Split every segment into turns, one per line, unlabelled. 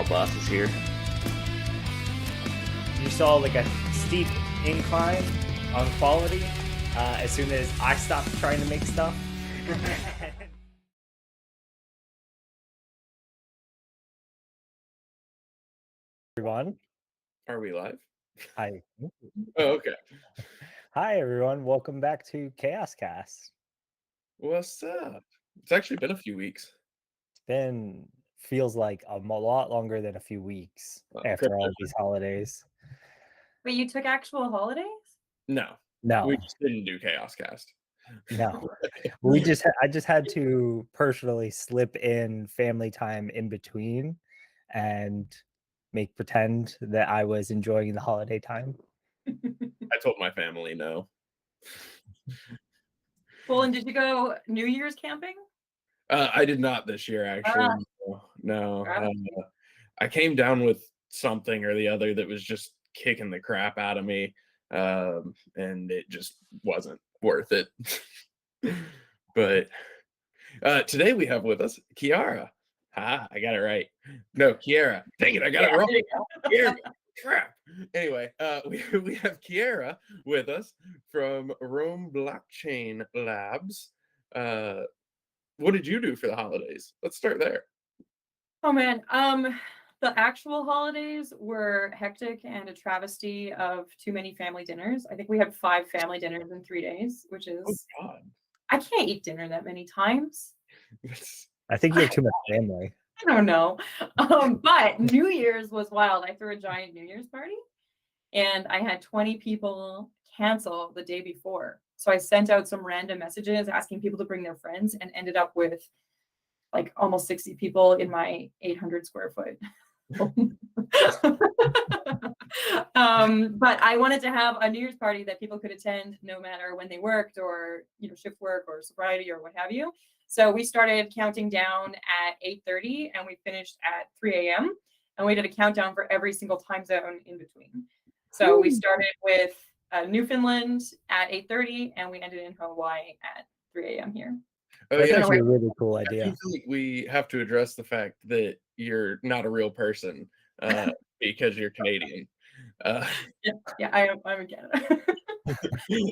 boss is here.
You saw like a steep incline on quality as soon as I stopped trying to make stuff. Everyone.
Are we live?
Hi.
Oh, okay.
Hi, everyone. Welcome back to Chaos Cast.
What's up? It's actually been a few weeks.
Feels like a lot longer than a few weeks after all these holidays.
But you took actual holidays?
No,
No,
we just didn't do Chaos Cast.
no. I just had to personally slip in family time in between and make pretend that I was enjoying the holiday time.
I told my family no.
Well, and did you go New Year's camping?
I did not this year, actually. No. I came down with something or the other that was just kicking the crap out of me, and it just wasn't worth it. But today we have with us Ceara. I got it right. No, Ceara. Dang it, I got it wrong. Ceara. Crap. Anyway, we have Ceara with us from Rome Blockchain Labs. What did you do for the holidays? Let's start there.
Oh man, the actual holidays were hectic and a travesty of too many family dinners. I think we had 5 family dinners in 3 days, which is I can't eat dinner that many times.
I think you have too much family.
I don't know. But New Year's was wild. I threw a giant New Year's party and I had 20 people cancel the day before. So I sent out some random messages asking people to bring their friends and ended up with like almost 60 people in my 800 square foot. But I wanted to have a New Year's party that people could attend no matter when they worked or, shift work or sobriety or what have you. So we started counting down at 8:30 and we finished at 3 a.m. And we did a countdown for every single time zone in between. So we started with Newfoundland at 8:30 and we ended in Hawaii at 3 a.m. here.
Oh,
That's
yeah.
actually a really cool idea.
I feel like we have to address the fact that you're not a real person because you're Canadian.
Yeah, I'm in Canada.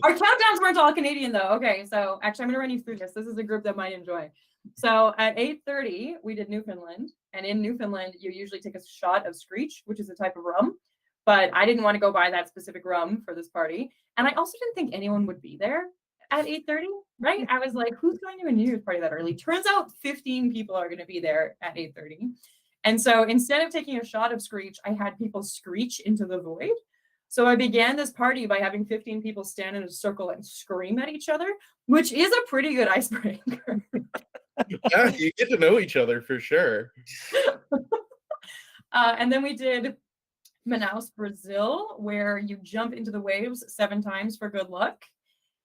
Our countdowns weren't all Canadian though. Okay, so actually I'm going to run you through this. This is a group that might enjoy. So at 8:30 we did Newfoundland, and in Newfoundland you usually take a shot of Screech, which is a type of rum, but I didn't want to go buy that specific rum for this party, and I also didn't think anyone would be there at 8:30, right? I was like, who's going to a New Year's party that early? Turns out 15 people are going to be there at 8:30. And so instead of taking a shot of Screech, I had people screech into the void. So I began this party by having 15 people stand in a circle and scream at each other, which is a pretty good icebreaker.
Yeah, you get to know each other for sure.
And then we did Manaus, Brazil, where you jump into the waves 7 times for good luck.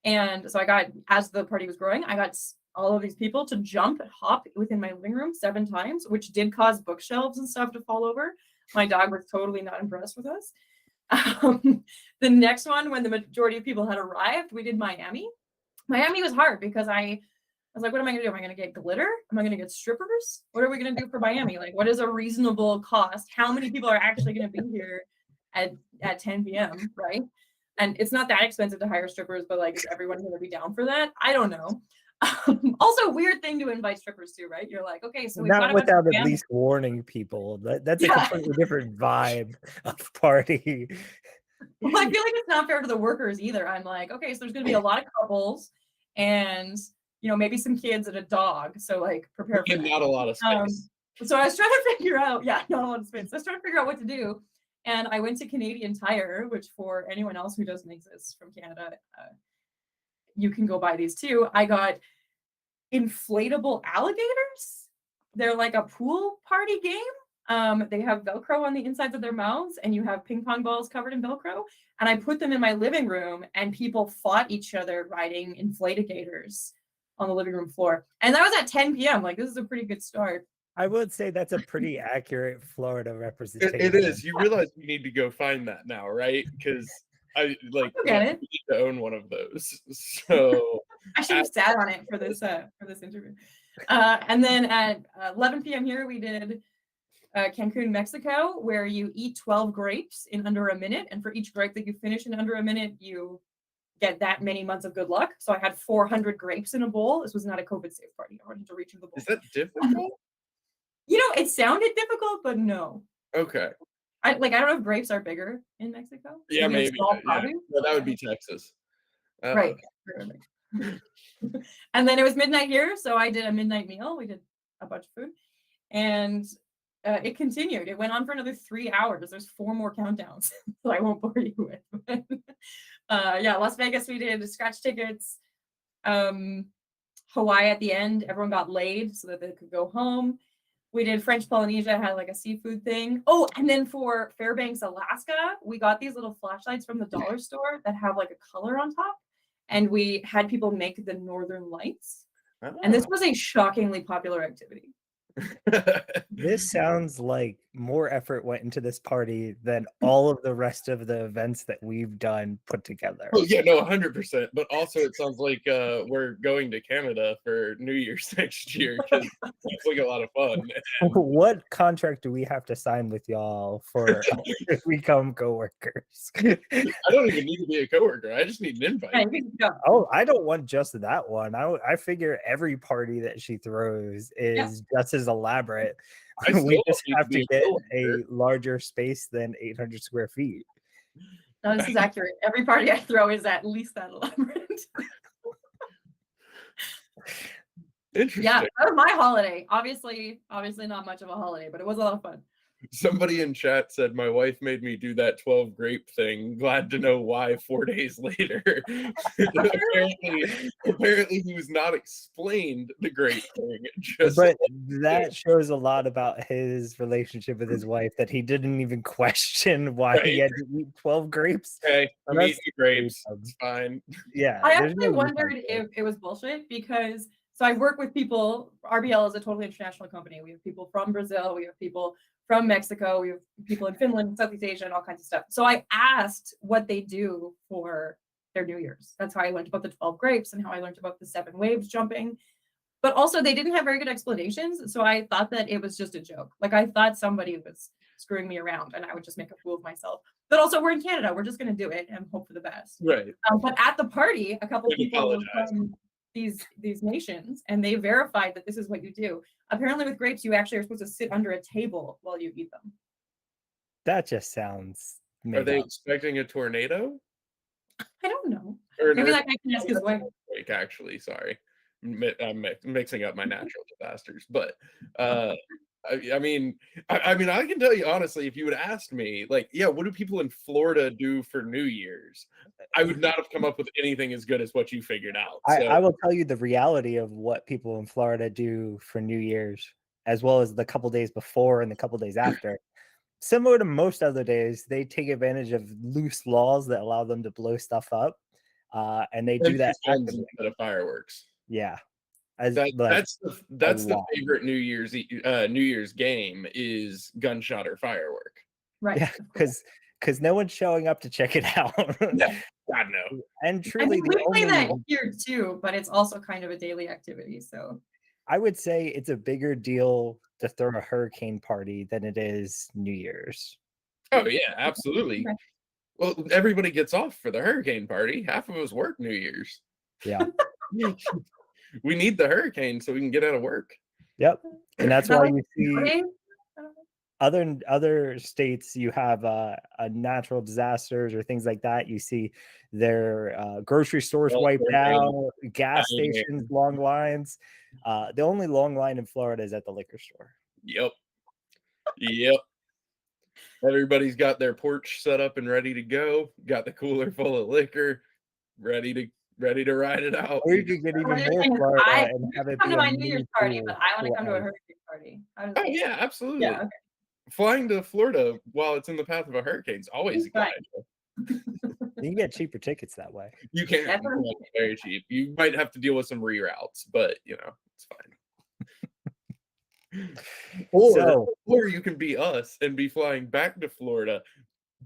And so as the party was growing, I got all of these people to jump and hop within my living room 7 times, which did cause bookshelves and stuff to fall over. My dog was totally not impressed with us. The next one, when the majority of people had arrived, we did Miami. Miami was hard because I was like, what am I going to do? Am I going to get glitter? Am I going to get strippers? What are we going to do for Miami? Like, what is a reasonable cost? How many people are actually going to be here at 10 p.m., right? And it's not that expensive to hire strippers, but like, is everyone going to be down for that? I don't know. Also, weird thing to invite strippers to, right? You're like, okay, so we've
not
got
without at least warning people. That's a completely different vibe of party.
Well, I feel like it's not fair to the workers either. I'm like, okay, so there's going to be a lot of couples and, maybe some kids and a dog. So like prepare for that.
Not a lot of space.
So I was trying to figure out, not a lot of space. So I was trying to figure out what to do. And I went to Canadian Tire, which for anyone else who doesn't exist from Canada, you can go buy these too. I got inflatable alligators. They're like a pool party game. They have Velcro on the insides of their mouths, and you have ping pong balls covered in Velcro. And I put them in my living room, and people fought each other riding inflatigators on the living room floor. And that was at 10 p.m. Like, this is a pretty good start.
I would say that's a pretty accurate Florida representation.
It is. You realize you need to go find that now, right? Because I need to own one of those. So
I should have sat on it for this interview. And then at 11 p.m. here we did Cancun, Mexico, where you eat 12 grapes in under a minute. And for each grape that you finish in under a minute, you get that many months of good luck. So I had 400 grapes in a bowl. This was not a COVID safe party. I wanted to reach in the bowl.
Is that difficult?
It sounded difficult, but no.
Okay.
I don't know if grapes are bigger in Mexico.
Yeah, maybe. Yeah. No, that would be Texas.
Right. And then it was midnight here, so I did a midnight meal. We did a bunch of food, and it continued. It went on for another 3 hours. There's 4 more countdowns, so I won't bore you with. Las Vegas, we did scratch tickets. Hawaii at the end, everyone got laid so that they could go home. We did French Polynesia, had like a seafood thing. Oh, and then for Fairbanks, Alaska, we got these little flashlights from the dollar store that have like a color on top. And we had people make the Northern Lights. Oh. And this was a shockingly popular activity.
This sounds like more effort went into this party than all of the rest of the events that we've done put together.
Oh yeah, no, 100%. But also, it sounds like we're going to Canada for New Year's next year because it's like a lot of fun.
What contract do we have to sign with y'all for if we come coworkers?
I don't even need to be a coworker. I just need an invite.
Oh, I don't want just that one. I figure every party that she throws is just as elaborate. We just have to get a larger space than 800 square feet.
No, this is accurate. Every party I throw is at least that elaborate.
Interesting.
Yeah, that was my holiday. Obviously not much of a holiday, but it was a lot of fun.
Somebody in chat said my wife made me do that 12 grape thing. Glad to know why 4 days later. apparently he was not explained the grape thing.
But that shows a lot about his relationship with his wife, that he didn't even question why he had to eat 12 grapes.
Okay, I'm eating grapes. It's fine.
Yeah.
I actually wondered if it was bullshit because so I work with people. RBL is a totally international company. We have people from Brazil. We have people from Mexico, we have people in Finland, Southeast Asia, and all kinds of stuff. So I asked what they do for their New Year's. That's how I learned about the 12 grapes and how I learned about the 7 waves jumping. But also they didn't have very good explanations. So I thought that it was just a joke. Like I thought somebody was screwing me around and I would just make a fool of myself. But also we're in Canada. We're just going to do it and hope for the best.
Right.
But at the party, a couple of people from these nations, and they verified that this is what you do. Apparently with grapes, you actually are supposed to sit under a table while you eat them.
That just sounds
Are they expecting a tornado?
I don't know.
Or
maybe that guy can ask his wife.
Actually, sorry. I'm mixing up my natural disasters. But I mean, I can tell you honestly, if you would ask me, like, yeah, what do people in Florida do for New Year's? I would not have come up with anything as good as what you figured out. So.
I will tell you the reality of what people in Florida do for New Year's, as well as the couple days before and the couple days after. Similar to most other days, they take advantage of loose laws that allow them to blow stuff up, and they do that
instead of fireworks.
Yeah.
That's the favorite New Year's game is gunshot or firework.
Right.
Yeah, because no one's showing up to check it out.
No, God no.
And truly,
we play that here too, but it's also kind of a daily activity. So
I would say it's a bigger deal to throw a hurricane party than it is New Year's.
Oh yeah, absolutely. Okay. Well, everybody gets off for the hurricane party. Half of us work New Year's.
Yeah.
We need the hurricane so we can get out of work.
Yep. And that's why you see other states, you have natural disasters or things like that. You see their grocery stores wiped out, gas stations, long lines. The only long line in Florida is at the liquor store.
Yep. Everybody's got their porch set up and ready to go. Got the cooler full of liquor, ready to ride it out.
Or you could get even more Florida and have it
come to my New Year's party, but I want to come to a hurricane party.
Oh yeah, absolutely.
Yeah, okay.
Flying to Florida while it's in the path of a hurricane is always a good idea.
You can get cheaper tickets that way.
You can. Very cheap. You might have to deal with some reroutes, but it's fine. Or you can be us and be flying back to Florida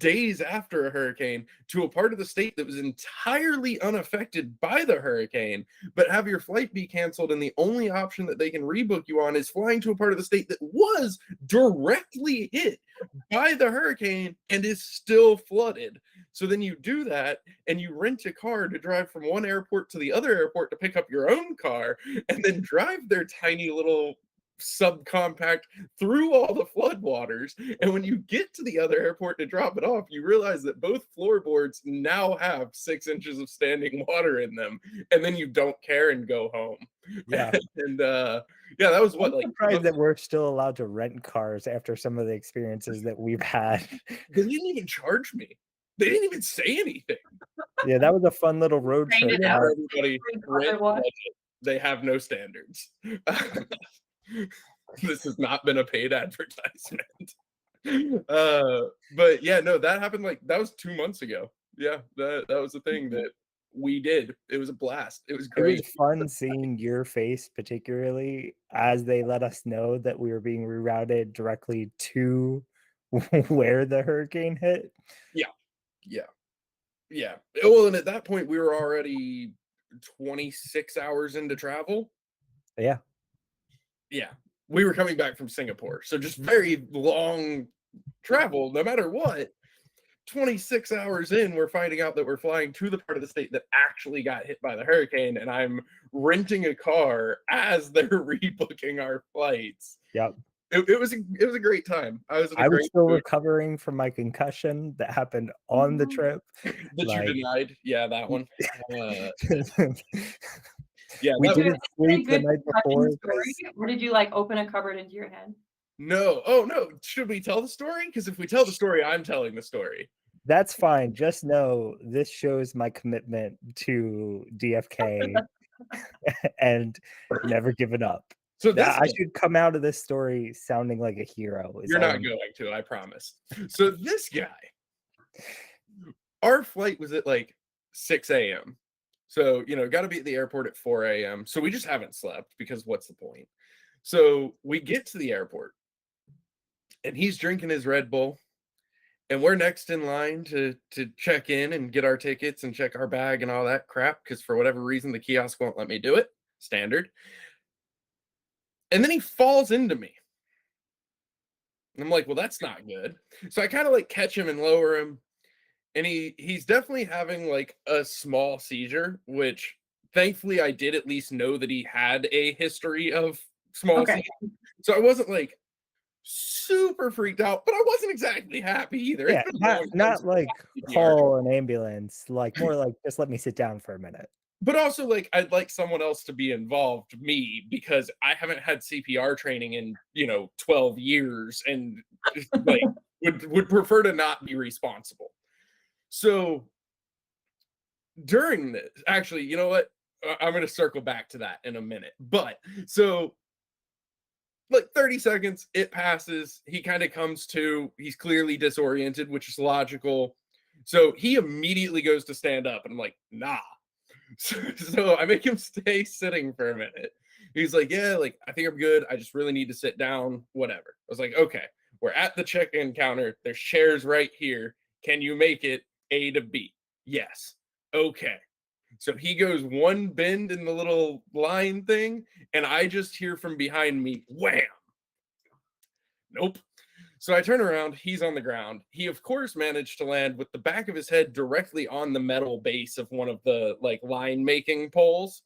days after a hurricane to a part of the state that was entirely unaffected by the hurricane, but have your flight be canceled, and the only option that they can rebook you on is flying to a part of the state that was directly hit by the hurricane and is still flooded. So then you do that and you rent a car to drive from one airport to the other airport to pick up your own car, and then drive their tiny little subcompact through all the floodwaters. And when you get to the other airport to drop it off, you realize that both floorboards now have 6 inches of standing water in them, and then you don't care and go home.
Yeah.
And yeah, that was what,
I'm
like,
surprised that we're still allowed to rent cars after some of the experiences that we've had.
they didn't even charge me. They didn't even say anything.
Yeah, that was a fun little road
Trained
trip.
it out.
Everybody, rent budget. They have no standards. This has not been a paid advertisement. But yeah, no, that happened, like, that was 2 months ago. Yeah, that was the thing that we did. It was a blast. It was
It
great.
was fun seeing your face, particularly as they let us know that we were being rerouted directly to where the hurricane hit.
Yeah. Well, and at that point, we were already 26 hours into travel.
Yeah.
Yeah, we were coming back from Singapore, so just very long travel, no matter what. 26 hours in, we're finding out that we're flying to the part of the state that actually got hit by the hurricane, and I'm renting a car as they're rebooking our flights.
Yep.
It was a great time. I was
still recovering from my concussion that happened on the trip.
that
like-
you denied. Yeah, that one. Yeah,
we
that
didn't
was a
sleep the
good
night
concussion
before.
story, or did you like open a cupboard into your head?
No. Oh no. Should we tell the story? Because if we tell the story, I'm telling the story.
That's fine. Just know this shows my commitment to DFK and never giving up.
So this
I should come out of this story sounding like a hero.
You're not going to, I promise. So this guy, our flight was at like 6 a.m. So, got to be at the airport at 4 a.m. So we just haven't slept, because what's the point? So we get to the airport and he's drinking his Red Bull, and we're next in line to check in and get our tickets and check our bag and all that crap, because for whatever reason, the kiosk won't let me do it. Standard. And then he falls into me. And I'm like, well, that's not good. So I kind of like catch him and lower him. And he's definitely having like a small seizure, which thankfully I did at least know that he had a history of small seizures. So I wasn't like super freaked out, but I wasn't exactly happy either.
Yeah, not like call an ambulance, like more like just let me sit down for a minute.
But also, like, I'd like someone else to be involved, me, because I haven't had CPR training in 12 years, and like would prefer to not be responsible. So during this, actually, you know what? I'm going to circle back to that in a minute. But so like 30 seconds, it passes. He kind of comes to, he's clearly disoriented, which is logical. So he immediately goes to stand up, and I'm like, nah. So I make him stay sitting for a minute. He's like, yeah, like, I think I'm good. I just really need to sit down, whatever. I was like, okay, we're at the check-in counter. There's chairs right here. Can you make it A to B? Yes. Okay. So he goes one bend in the little line thing, and I just hear from behind me, wham. Nope. So I turn around, he's on the ground. He, of course, managed to land with the back of his head directly on the metal base of one of the like line making poles.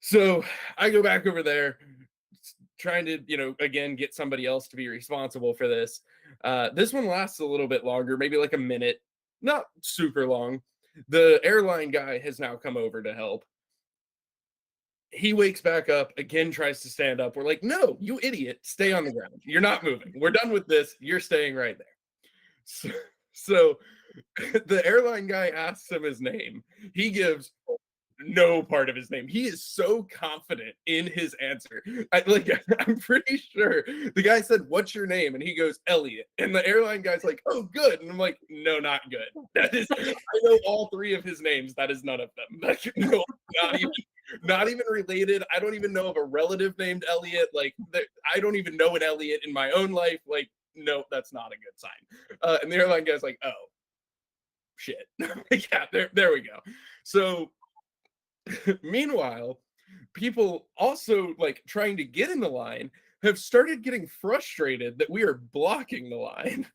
So I go back over there, trying to, again, get somebody else to be responsible for this. This one lasts a little bit longer, maybe like a minute, not super long. The airline guy has now come over to help. He wakes back up, again, tries to stand up. We're like, no, you idiot, stay on the ground. You're not moving. We're done with this. You're staying right there. So the airline guy asks him his name. He gives no part of his name. He is so confident in his answer. I'm pretty sure the guy said, what's your name? And he goes, Elliot. And the airline guy's like, oh, good. And I'm like, no, not good. That is, I know all three of his names. That is none of them. Like, no, not even related. I don't even know of a relative named Elliot. Like, I don't even know an Elliot in my own life. Like, no, that's not a good sign. And the airline guy's like, oh, shit. Yeah, there we go. So meanwhile, people also like trying to get in the line have started getting frustrated that we are blocking the line.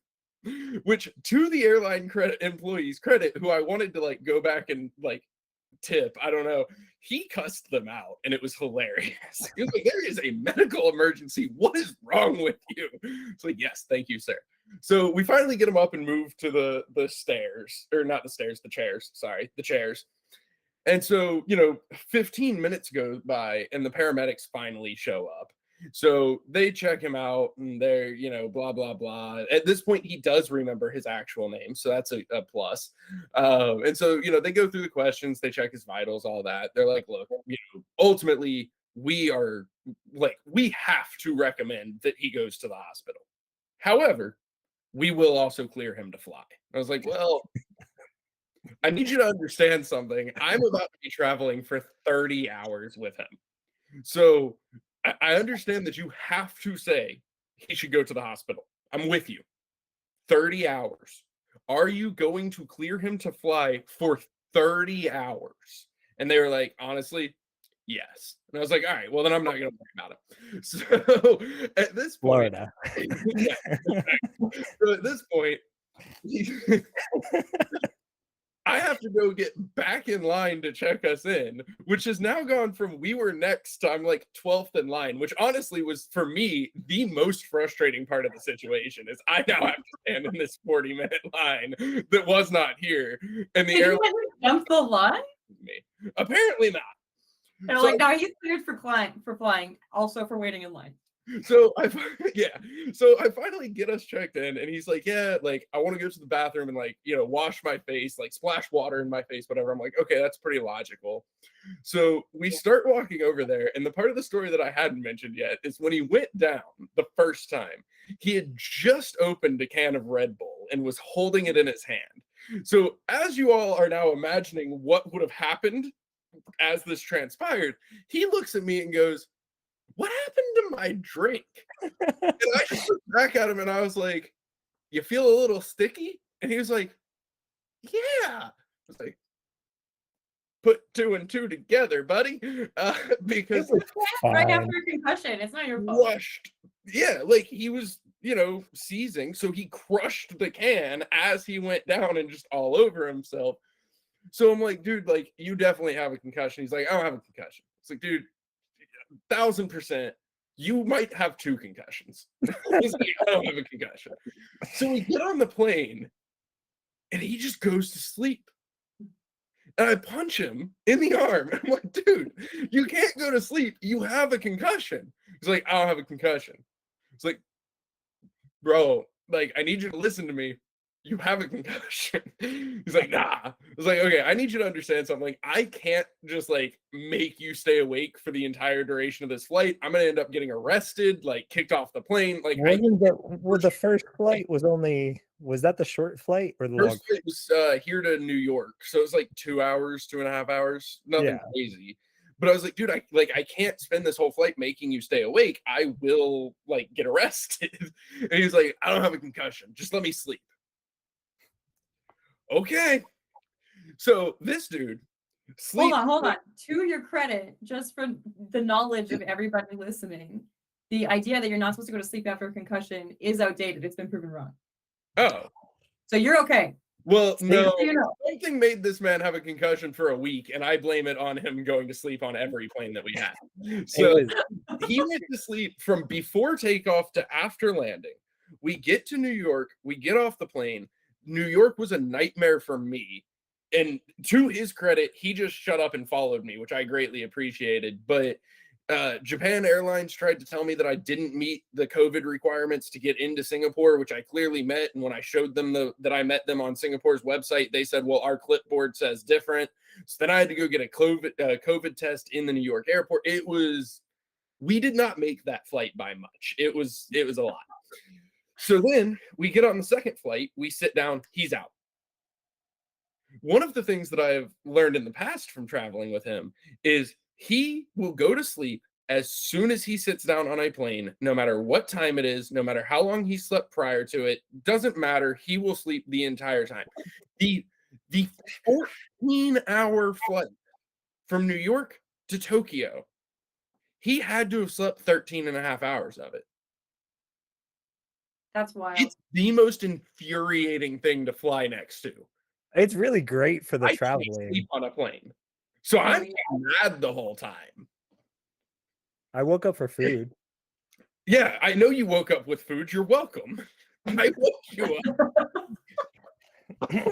Which, to the airline employees credit, who I wanted to like go back and like tip, I don't know, he cussed them out and it was hilarious. He was like, there is a medical emergency, what is wrong with you? It's like, yes, thank you, sir. So we finally get him up and move to the stairs, or not the stairs, the chairs, sorry, the chairs. And so, 15 minutes go by and the paramedics finally show up. So they check him out and they're, blah, blah, blah. At this point, he does remember his actual name. So that's a plus. And so, they go through the questions, they check his vitals, all that. They're like, look, ultimately, we have to recommend that he goes to the hospital. However, we will also clear him to fly. I was like, well, I need you to understand something. I'm about to be traveling for 30 hours with him. So I understand that you have to say he should go to the hospital. I'm with you. 30 hours. Are you going to clear him to fly for 30 hours? And they were like, honestly, yes. And I was like, all right, well, then I'm not going to worry about it. So at this point,
Florida.
Yeah, so at this point, I have to go get back in line to check us in, which has now gone from we were next to I'm like 12th in line, which honestly was for me the most frustrating part of the situation is I now have to stand in this 40-minute line that was not here. And the airline
jump the line?
Me. Apparently not.
And
So,
like, no, he's cleared for flying, also for waiting in line.
So I finally get us checked in and he's like, yeah, like I want to go to the bathroom and like, wash my face, like splash water in my face, whatever. I'm like, okay, that's pretty logical. So we start walking over there. And the part of the story that I hadn't mentioned yet is when he went down the first time, he had just opened a can of Red Bull and was holding it in his hand. So as you all are now imagining what would have happened as this transpired, he looks at me and goes, what happened to my drink? And I just looked back at him and I was like, you feel a little sticky? And he was like, yeah. I was like, put 2 and 2 together, buddy. Because
right after a concussion, it's not your fault.
Crushed. Yeah, like he was, seizing. So he crushed the can as he went down and just all over himself. So I'm like, dude, like you definitely have a concussion. He's like, I don't have a concussion. It's like, dude, 1000%, you might have 2 concussions. He's like, I don't have a concussion. So we get on the plane and he just goes to sleep. And I punch him in the arm. I'm like, dude, you can't go to sleep. You have a concussion. He's like, I don't have a concussion. It's like, bro, like, I need you to listen to me. You have a concussion. He's like, nah. I was like, okay, I need you to understand something. Like, I can't just like make you stay awake for the entire duration of this flight. I'm gonna end up getting arrested, like kicked off the plane. Like,
the first flight was that the short flight or the long?
First flight was here to New York, so it was like 2 hours, 2.5 hours, nothing crazy. But I was like, dude, I can't spend this whole flight making you stay awake. I will like get arrested. And he's like, I don't have a concussion. Just let me sleep. Okay. So this dude
Hold on. To your credit, just for the knowledge of everybody listening, the idea that you're not supposed to go to sleep after a concussion is outdated. It's been proven wrong.
Oh.
So you're okay.
Well, no,
you know.
something made this man have a concussion for a week, and I blame it on him going to sleep on every plane that we had. So he went to sleep from before takeoff to after landing. We get to New York, we get off the plane. New York was a nightmare for me. And to his credit, he just shut up and followed me, which I greatly appreciated. But Japan Airlines tried to tell me that I didn't meet the COVID requirements to get into Singapore, which I clearly met. And when I showed them that I met them on Singapore's website, they said, well, our clipboard says different. So then I had to go get a COVID test in the New York airport. We did not make that flight by much. It was a lot. So then we get on the second flight, we sit down, he's out. One of the things that I've learned in the past from traveling with him is he will go to sleep as soon as he sits down on a plane, no matter what time it is, no matter how long he slept prior to it, doesn't matter. He will sleep the entire time. The 14-hour flight from New York to Tokyo, he had to have slept 13 and a half hours of it.
That's wild.
It's the most infuriating thing to fly next to.
It's really great for the
I can't
traveling.
sleep on a plane. So
Oh,
I'm
yeah.
mad the whole time.
I woke up for food.
Yeah, I know you woke up with food. You're welcome. I woke you up.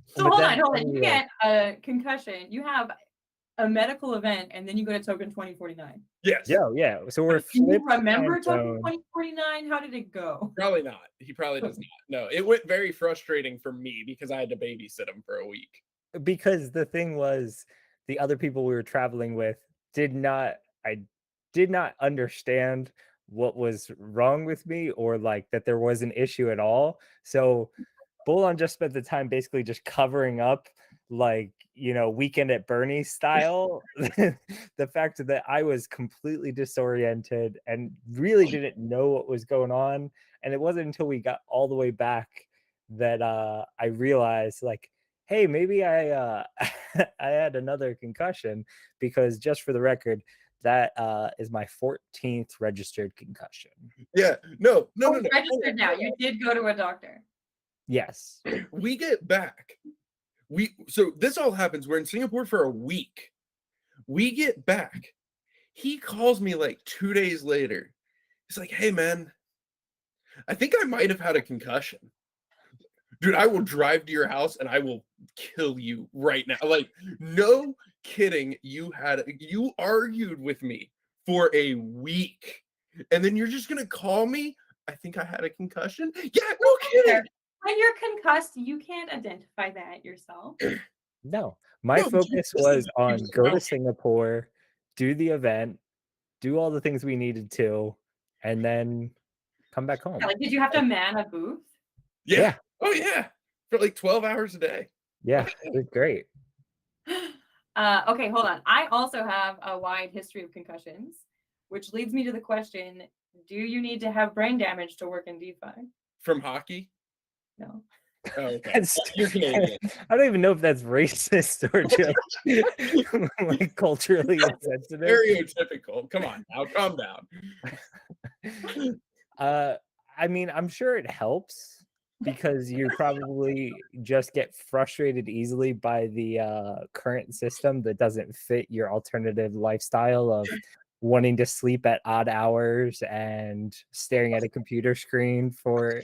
So hold on. You get a concussion. You have a medical event, and then you go to Token 2049.
Yes.
Yeah. So we're
Can you
flipped
remember
time
Token
zone.
2049? How did it go?
Probably not. He probably does not. No, it went very frustrating for me because I had to babysit him for a week.
Because the thing was, the other people we were traveling with did not understand what was wrong with me, or like that there was an issue at all. So Bolon just spent the time basically just covering up, like, Weekend at Bernie's style, the fact that I was completely disoriented and really didn't know what was going on. And it wasn't until we got all the way back that I realized, like, hey, maybe I I had another concussion, because just for the record, that is my 14th registered concussion.
Yeah. No.
Registered now. You did go to a doctor.
Yes.
We get back. So this all happens. We're in Singapore for a week. We get back. He calls me like 2 days later. He's like, "Hey, man, I think I might have had a concussion. Dude, I will drive to your house and I will kill you right now." Like, no kidding. You argued with me for a week, and then you're just gonna call me? I think I had a concussion? Yeah, no kidding.
When you're concussed, you can't identify that yourself.
No, my focus was on go to Singapore, do the event, do all the things we needed to, and then come back home.
Like, did you have to man a booth?
Yeah. Oh yeah. For like 12 hours a day.
Yeah, it was great.
Okay, hold on. I also have a wide history of concussions, which leads me to the question, do you need to have brain damage to work in DeFi?
From hockey?
No.
Oh, okay. You're Canadian.
I don't even know if that's racist or just like culturally insensitive.
Stereotypical. Come on now, calm down.
I mean, I'm sure it helps, because you probably just get frustrated easily by the current system that doesn't fit your alternative lifestyle of wanting to sleep at odd hours and staring at a computer screen for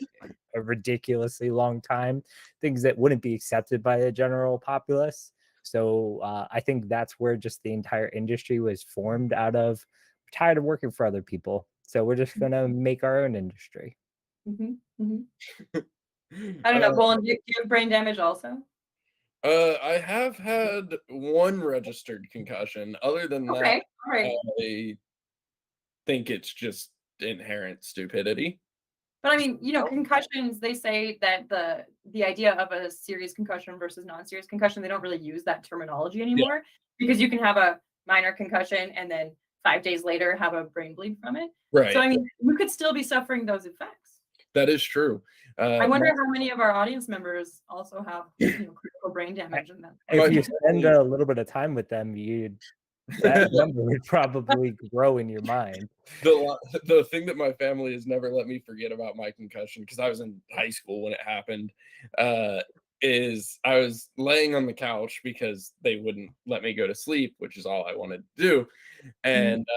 a ridiculously long time, things that wouldn't be accepted by the general populace. So I think that's where just the entire industry was formed out of. We're tired of working for other people, so we're just gonna make our own industry.
I don't know, Bolin, do you have brain damage also?
I have had one registered concussion. Other than that,
All right.
I think it's just inherent stupidity.
But I mean, concussions, they say that the idea of a serious concussion versus non-serious concussion, they don't really use that terminology anymore, because you can have a minor concussion and then 5 days later have a brain bleed from it.
Right.
So I mean, you could still be suffering those effects.
That is true.
I wonder how many of our audience members also have critical brain damage in them.
If you spend a little bit of time with them, that number would probably grow in your mind.
The thing that my family has never let me forget about my concussion, because I was in high school when it happened, is I was laying on the couch because they wouldn't let me go to sleep, which is all I wanted to do. And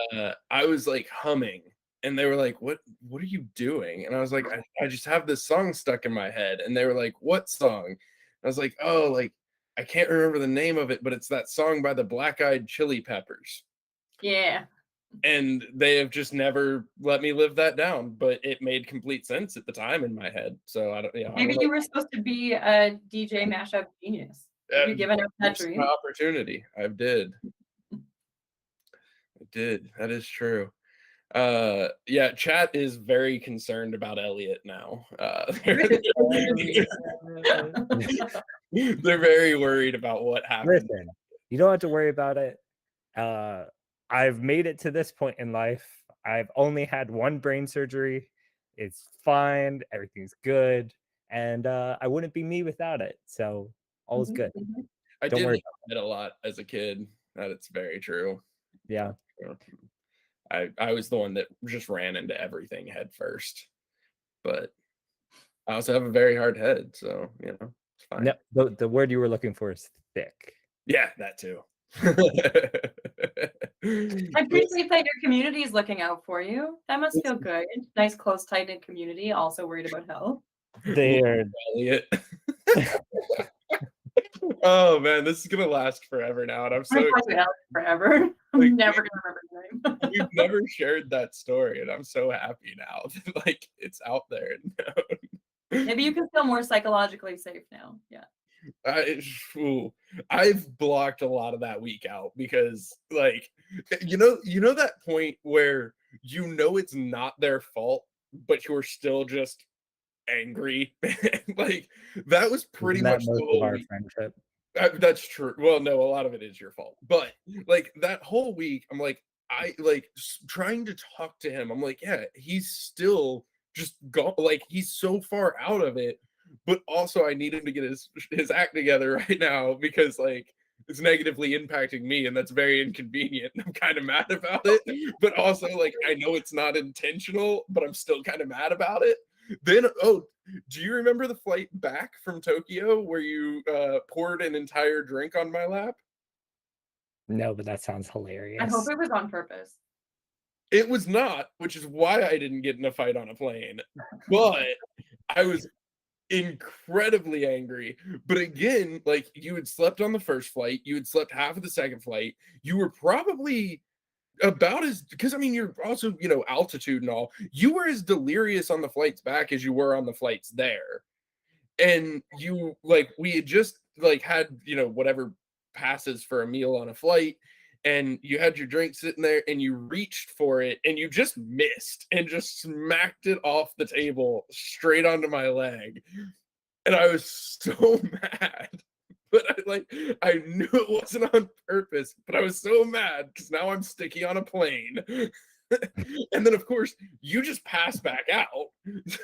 I was like humming, and they were like, what are you doing? And I was like, I just have this song stuck in my head. And they were like, what song? I was like, oh, like, I can't remember the name of it, but it's that song by the Black Eyed Chili Peppers.
Yeah.
And they have just never let me live that down, but it made complete sense at the time in my head. So I don't,
Maybe you were supposed to be a DJ mashup genius. Have you given up that dream?
My opportunity. I did. That is true. Yeah, chat is very concerned about Elliot now. They're very worried about what happened.
Listen, you don't have to worry about it. I've made it to this point in life. I've only had one brain surgery. It's fine. Everything's good. And I wouldn't be me without it. So all's good.
I
Don't
did
worry.
it a lot as a kid. That it's very true.
Yeah.
I was the one that just ran into everything head first. But I also have a very hard head, so you know, it's fine.
No, the word you were looking for is thick.
Yeah, that too.
I appreciate that your community is looking out for you. That must feel good. Nice, close, tight-knit community, also worried about health.
They're
Elliot. Oh man, this is gonna last forever now, and I'm so
forever. I'm
like,
never gonna remember his name.
we've never shared that story, and I'm so happy now that like it's out there.
Maybe you can feel more psychologically safe now. Yeah.
I've blocked a lot of that week out because like you know that point where you know it's not their fault, but you're still just angry. Like that was pretty
that
much
most
the whole
of our
week.
friendship.
That's true. Well, no, a lot of it is your fault. But like that whole week, I'm like, I like trying to talk to him. I'm like, yeah, he's still just gone. Like he's so far out of it. But also, I need him to get his act together right now because like it's negatively impacting me, and that's very inconvenient. I'm kind of mad about it. But also, like I know it's not intentional, but I'm still kind of mad about it. Then, oh, do you remember the flight back from Tokyo where you poured an entire drink on my lap?
No, but that sounds hilarious.
I hope it was on purpose.
It was not, which is why I didn't get in a fight on a plane. But I was incredibly angry. But again, like you had slept on the first flight, you had slept half of the second flight, you were probably about as because I mean you're also altitude and all, you were as delirious on the flights back as you were on the flights there, and you like we had just like had whatever passes for a meal on a flight, and you had your drink sitting there and you reached for it and you just missed and just smacked it off the table straight onto my leg, and I was so mad. But I knew it wasn't on purpose, but I was so mad because now I'm sticky on a plane. And then of course you just pass back out.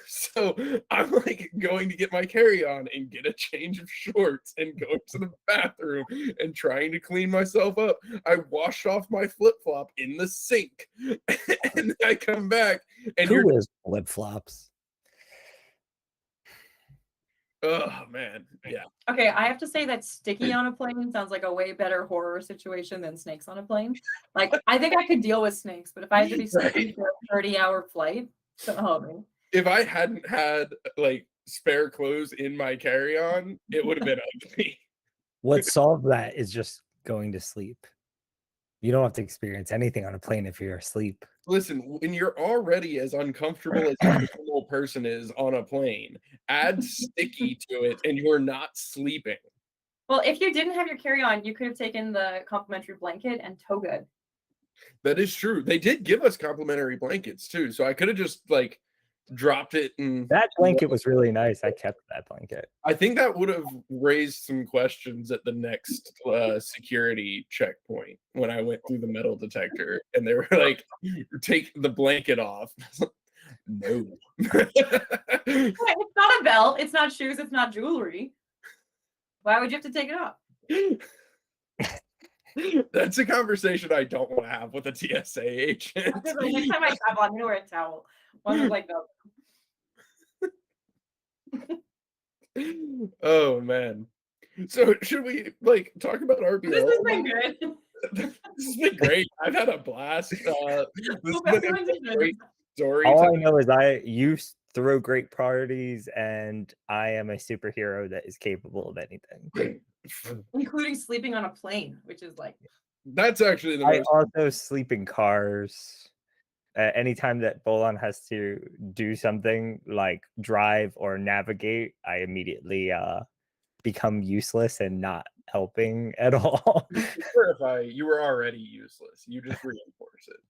So I'm like going to get my carry-on and get a change of shorts and go to the bathroom and trying to clean myself up. I washed off my flip-flop in the sink. And then I come back and
Who wears flip-flops?
Oh man, yeah.
Okay, I have to say that sticky on a plane sounds like a way better horror situation than snakes on a plane. Like, I think I could deal with snakes, but if I had to be sticky for a 30-hour flight, oh,
if I hadn't had like spare clothes in my carry-on, it would have been ugly.
What solved that is just going to sleep. You don't have to experience anything on a plane if you're asleep.
Listen, when you're already as uncomfortable as a normal person is on a plane, add sticky to it and you're not sleeping.
Well, if you didn't have your carry-on, you could have taken the complimentary blanket and toga.
That is true. They did give us complimentary blankets too, so I could have just like dropped it. And
that blanket was really nice. I kept that blanket.
I think that would have raised some questions at the next security checkpoint when I went through the metal detector, and they were like, "Take the blanket off." No.
It's not a belt. It's not shoes. It's not jewelry. Why would you have to take it off?
That's a conversation I don't want to have with a TSA agent.
Next time I travel, I'm gonna wear a towel. One like that.
Oh man. So should we like talk about RBL?
This has been good.
This has been great. I've had a blast. This has been a great story.
All I know is you throw great parties, and I am a superhero that is capable of anything,
including sleeping on a plane, which is like
that's actually the
I
most.
also sleep in cars. Anytime that Bolon has to do something like drive or navigate, I immediately become useless and not helping at all.
You were already useless. You just reinforce it.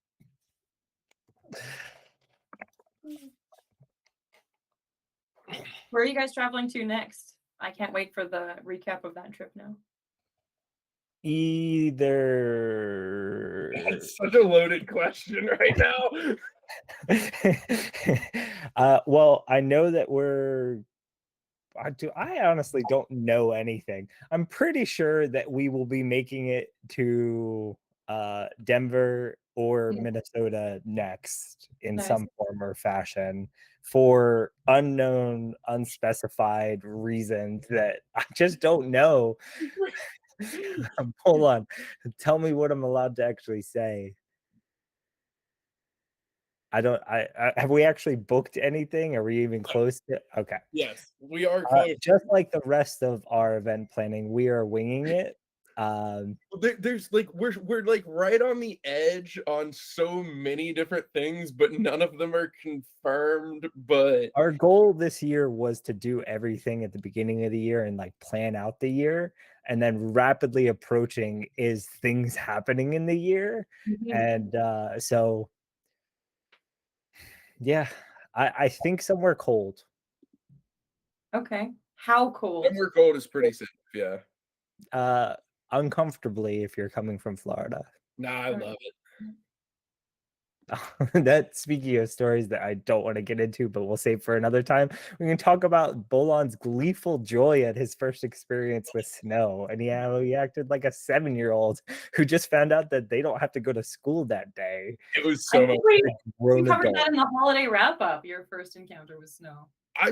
Where are you guys traveling to next? I can't wait for the recap of that trip now.
Either
That's such a loaded question right now.
Well, I know that I honestly don't know anything. I'm pretty sure that we will be making it to Denver or Minnesota next in some form or fashion for unknown, unspecified reasons that I just don't know. Hold on. Tell me what I'm allowed to actually say. I have we actually booked anything? Are we even close to? Okay.
Yes, we are close.
Just like the rest of our event planning, we are winging it.
There's like we're like right on the edge on so many different things, but none of them are confirmed. But
our goal this year was to do everything at the beginning of the year and like plan out the year, and then rapidly approaching is things happening in the year. And so yeah, I think somewhere cold.
Okay. How cold?
Somewhere cold is pretty safe, yeah.
Uncomfortably if you're coming from Florida.
Nah, I love it.
That, speaking of stories that I don't want to get into, but we'll save for another time, we can talk about Bolon's gleeful joy at his first experience with snow, and he acted like a 7-year-old who just found out that they don't have to go to school that day.
It was so much.
We covered that in the holiday wrap-up, your first encounter with snow.
I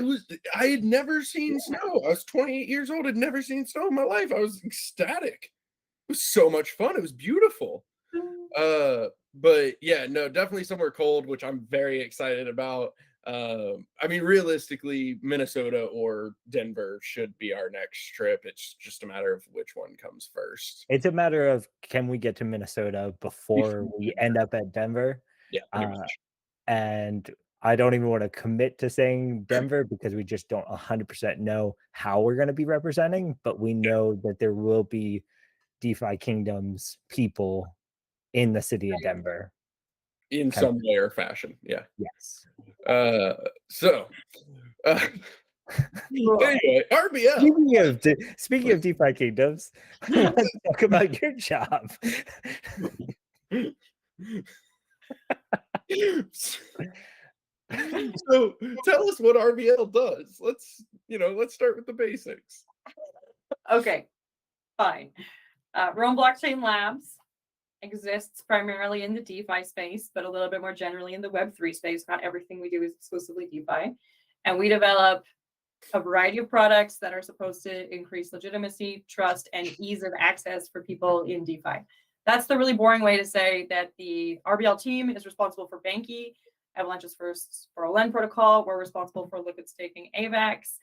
had never seen snow. I was 28 years old, had never seen snow in my life. I was ecstatic. It was so much fun. It was beautiful. But yeah, no, definitely somewhere cold, which I'm very excited about. I mean, realistically, Minnesota or Denver should be our next trip. It's just a matter of which one comes first.
It's a matter of, can we get to Minnesota before we end up at Denver?
Yeah, pretty much.
And I don't even want to commit to saying Denver because we just don't 100% know how we're going to be representing, but we know that there will be DeFi Kingdoms people in the city of Denver.
In some way or fashion, yeah.
Yes.
Anyway, RBL.
Speaking of DeFi Kingdoms, let's talk about your job.
So tell us what RBL does. Let's start with the basics.
Okay, fine. Rome Blockchain Labs exists primarily in the DeFi space, but a little bit more generally in the Web3 space. Not everything we do is exclusively DeFi. And we develop a variety of products that are supposed to increase legitimacy, trust, and ease of access for people in DeFi. That's the really boring way to say that the RBL team is responsible for Banky, Avalanche's first for Lend protocol. We're responsible for liquid staking AVAX,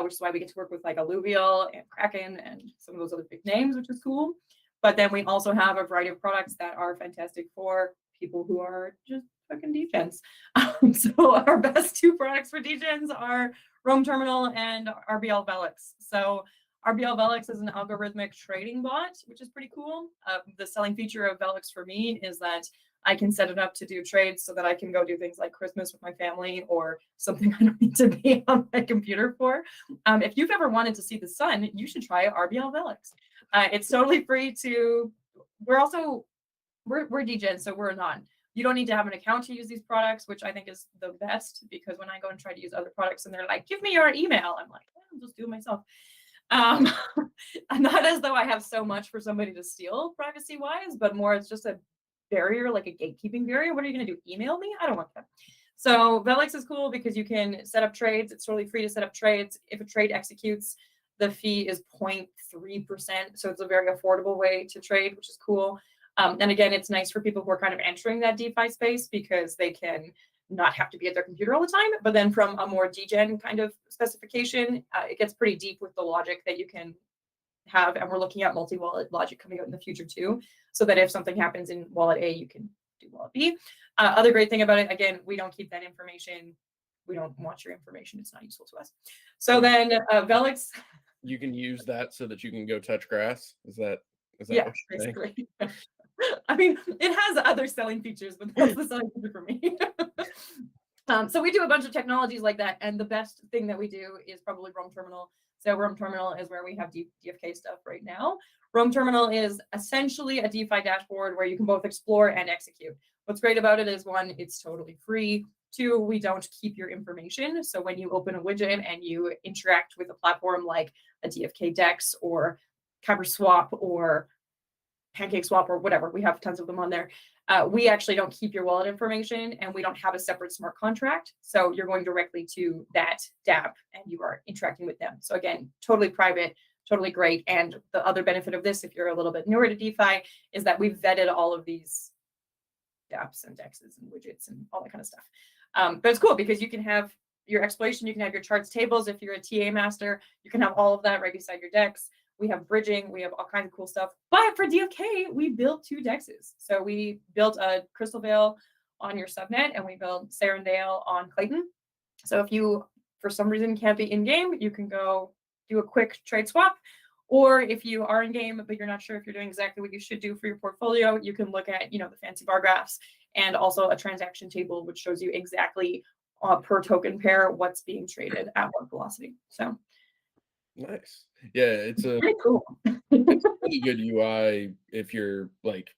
which is why we get to work with like Alluvial and Kraken and some of those other big names, which is cool. But then we also have a variety of products that are fantastic for people who are just fucking degens. So our best two products for degens are Rome Terminal and RBL Velix. So RBL Velix is an algorithmic trading bot, which is pretty cool. The selling feature of Velix for me is that I can set it up to do trades so that I can go do things like Christmas with my family or something I don't need to be on my computer for. If you've ever wanted to see the sun, you should try RBL Velix. It's totally free to, we're degen, so we're non. You don't need to have an account to use these products, which I think is the best, because when I go and try to use other products and they're like, give me your email, I'm like, I'll just do it myself. Not as though I have so much for somebody to steal privacy wise, but more it's just a barrier, like a gatekeeping barrier. What are you going to do? Email me? I don't want that. So Velix is cool because you can set up trades. It's totally free to set up trades. If a trade executes, the fee is 0.3%. So it's a very affordable way to trade, which is cool. And again, it's nice for people who are kind of entering that DeFi space because they can not have to be at their computer all the time. But then from a more degen kind of specification, it gets pretty deep with the logic that you can have. And we're looking at multi-wallet logic coming out in the future too, so that if something happens in wallet A, you can do wallet B. Other great thing about it, again, we don't keep that information. We don't want your information. It's not useful to us. So then Velix.
You can use that so that you can go touch grass. Is that
yeah, basically. I mean, it has other selling features, but that's the selling feature for me. So we do a bunch of technologies like that. And the best thing that we do is probably Rome Terminal. So Rome Terminal is where we have DFK stuff right now. Rome Terminal is essentially a DeFi dashboard where you can both explore and execute. What's great about it is, one, it's totally free. Two, we don't keep your information. So when you open a widget and you interact with a platform like a DFK Dex or KyberSwap or PancakeSwap or whatever, we have tons of them on there. We actually don't keep your wallet information, and we don't have a separate smart contract. So you're going directly to that dApp and you are interacting with them. So again, totally private, totally great. And the other benefit of this, if you're a little bit newer to DeFi, is that we've vetted all of these dApps and DEXs and widgets and all that kind of stuff. But it's cool because you can have your exploration, you can have your charts tables. If you're a TA master, you can have all of that right beside your DEX. We have bridging, we have all kinds of cool stuff. But for DFK, we built 2 DEXs. So we built a Crystal Vale on your subnet, and we built Ceara on Clayton. So if you, for some reason, can't be in game, you can go do a quick trade swap. Or if you are in game, but you're not sure if you're doing exactly what you should do for your portfolio, you can look at, the fancy bar graphs and also a transaction table, which shows you exactly per token pair what's being traded at what velocity. So
nice. Yeah, it's a
pretty cool.
it's a really good UI if you're like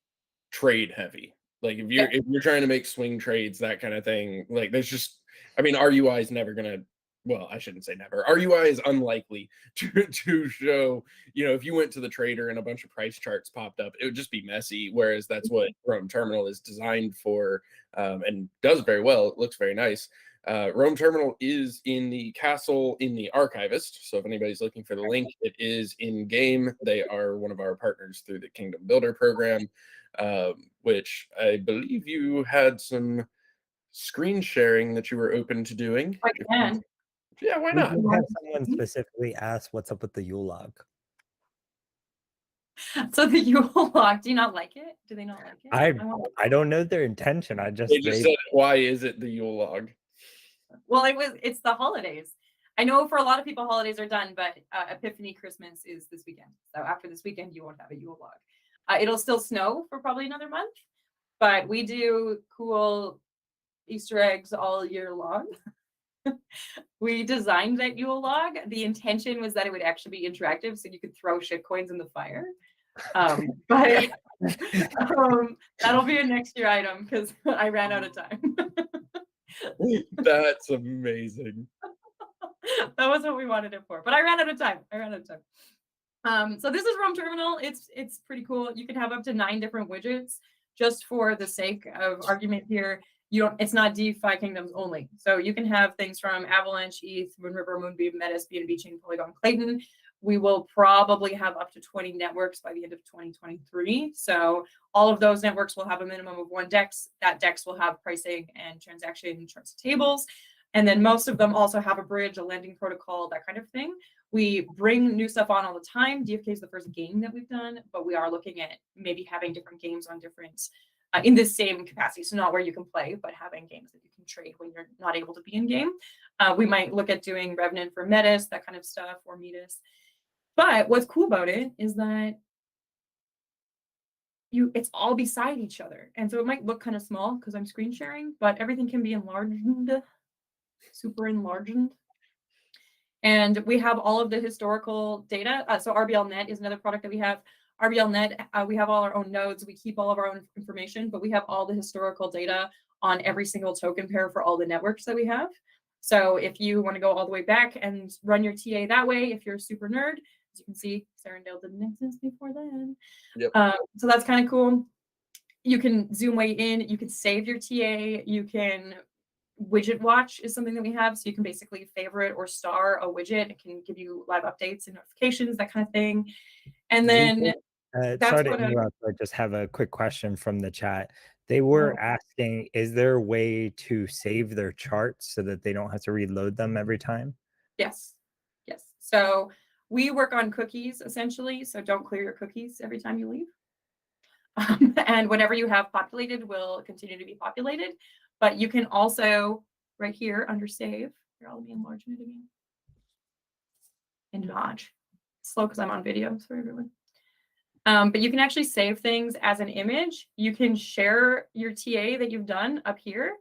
trade heavy. Like if you're trying to make swing trades, that kind of thing. Like there's just, I mean, our UI is never gonna. Well, I shouldn't say never. Our UI is unlikely to show, if you went to the trader and a bunch of price charts popped up, it would just be messy. Whereas that's what Rome Terminal is designed for, and does very well. It looks very nice. Rome Terminal is in the castle in the Archivist. So if anybody's looking for the link, it is in game. They are one of our partners through the Kingdom Builder program, which I believe you had some screen sharing that you were open to doing.
I can.
Yeah, why
We
not?
did have someone specifically ask what's up with the Yule log.
So the Yule log, do you not like it? Do they not like it?
I don't know their intention.
They just said, why is it the Yule log?
Well, it's the holidays. I know for a lot of people holidays are done, but Epiphany Christmas is this weekend. So after this weekend, you won't have a Yule log. It'll still snow for probably another month, but we do cool Easter eggs all year long. We designed that Yule log. The intention was that it would actually be interactive, so you could throw shit coins in the fire. But that'll be a next year item because I ran out of time.
That's amazing.
That was what we wanted it for, but I ran out of time. So this is Rome Terminal. It's pretty cool. You can have up to 9 different widgets. Just for the sake of argument here, it's not DeFi Kingdoms only. So you can have things from Avalanche, ETH, Moonriver, Moonbeam, Metis, BNB Chain, Polygon, Clayton. We will probably have up to 20 networks by the end of 2023. So all of those networks will have a minimum of 1 DEX. That DEX will have pricing and transaction charts tables. And then most of them also have a bridge, a lending protocol, that kind of thing. We bring new stuff on all the time. DFK is the first game that we've done, but we are looking at maybe having different games on different in this same capacity. So not where you can play, but having games that you can trade when you're not able to be in game. We might look at doing Revenant for Metis, that kind of stuff, or Metis. But what's cool about it is that it's all beside each other. And so it might look kind of small because I'm screen sharing, but everything can be enlarged, super enlarged. And we have all of the historical data. So RBLNet is another product that we have. RBLNet, we have all our own nodes. We keep all of our own information, but we have all the historical data on every single token pair for all the networks that we have. So if you want to go all the way back and run your TA that way, if you're a super nerd, as you can see, Ceara didn't exist before then.
Yep.
So that's kind of cool. You can zoom way in. You can save your TA. You can widget watch is something that we have. So you can basically favorite or star a widget. It can give you live updates and notifications, that kind of thing. And then
sorry to interrupt, I just have a quick question from the chat. They were asking, is there a way to save their charts so that they don't have to reload them every time?
Yes. So we work on cookies essentially. So don't clear your cookies every time you leave. And whatever you have populated will continue to be populated. But you can also, right here under save, here, I'll be enlarging it again. Enlarge. Slow because I'm on video, sorry everyone. But you can actually save things as an image. You can share your TA that you've done up here.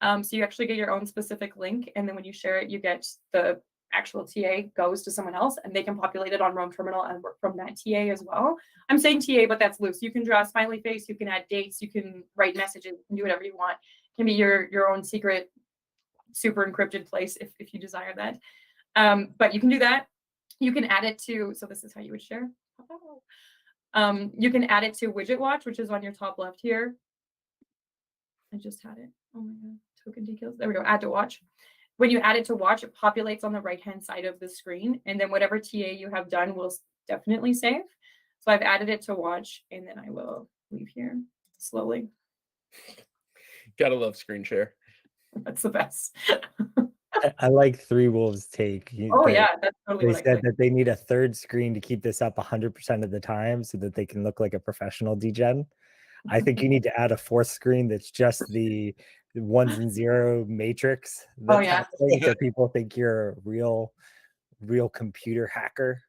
So you actually get your own specific link. And then when you share it, you get the actual TA goes to someone else, and they can populate it on Rome Terminal and work from that TA as well. I'm saying TA, but that's loose. You can draw a smiley face, you can add dates, you can write messages, you can do whatever you want. It can be your own secret, super encrypted place if you desire that. But you can do that. You can add it to, so this is how you would share. You can add it to Widget Watch, which is on your top left here. I just had it. Oh my God, token details. There we go, add to watch. When you add it to watch, it populates on the right-hand side of the screen. And then whatever TA you have done will definitely save. So I've added it to watch, and then I will leave here slowly.
Gotta love screen share.
That's the best.
I like Three Wolves' take.
Oh yeah, that's totally
They
what I
said
think.
that they need a third screen to keep this up 100% of the time so that they can look like a professional degen. I think you need to add a fourth screen that's just the ones and zero matrix.
Oh yeah,
So people think you're a real computer hacker.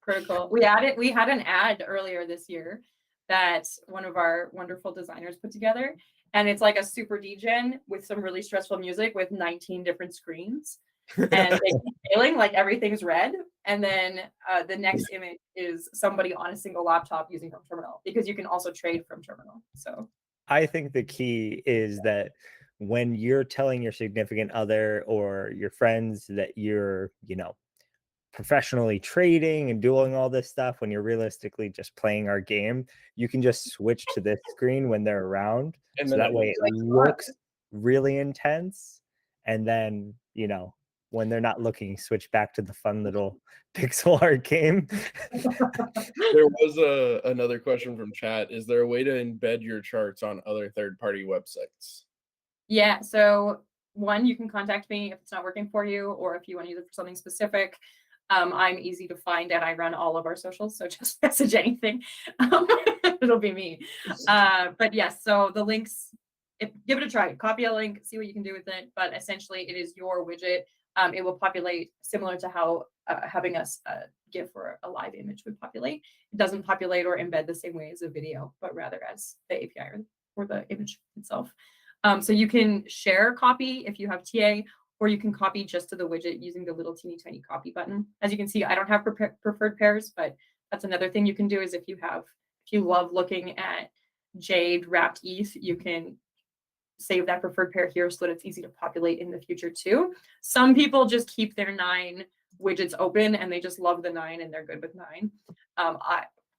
critical. We had an ad earlier this year that one of our wonderful designers put together, and it's like a super degen with some really stressful music with 19 different screens, and they keep failing, like everything's red, and then the next image is somebody on a single laptop using Chrome Terminal, because you can also trade from Terminal. So
I think the key is that when you're telling your significant other or your friends that you're, professionally trading and doing all this stuff, when you're realistically just playing our game, you can just switch to this screen when they're around. And so that way it looks really intense. And then, when they're not looking, switch back to the fun little pixel art game.
There was another question from chat. Is there a way to embed your charts on other third-party websites?
Yeah, so one, you can contact me if it's not working for you, or if you want to use it for something specific. I'm easy to find, and I run all of our socials, so just message anything. It'll be me. But yes, so the links, give it a try. Copy a link, see what you can do with it. But essentially, it is your widget. It will populate similar to how having us GIF or a live image would populate. It doesn't populate or embed the same way as a video, but rather as the API or the image itself. So you can share copy if you have TA, or you can copy just to the widget using the little teeny tiny copy button. As you can see, I don't have preferred pairs, but that's another thing you can do is if you love looking at Jade wrapped ETH, you can save that preferred pair here so that it's easy to populate in the future too. Some people just keep their 9 widgets open and they just love the 9 and they're good with 9.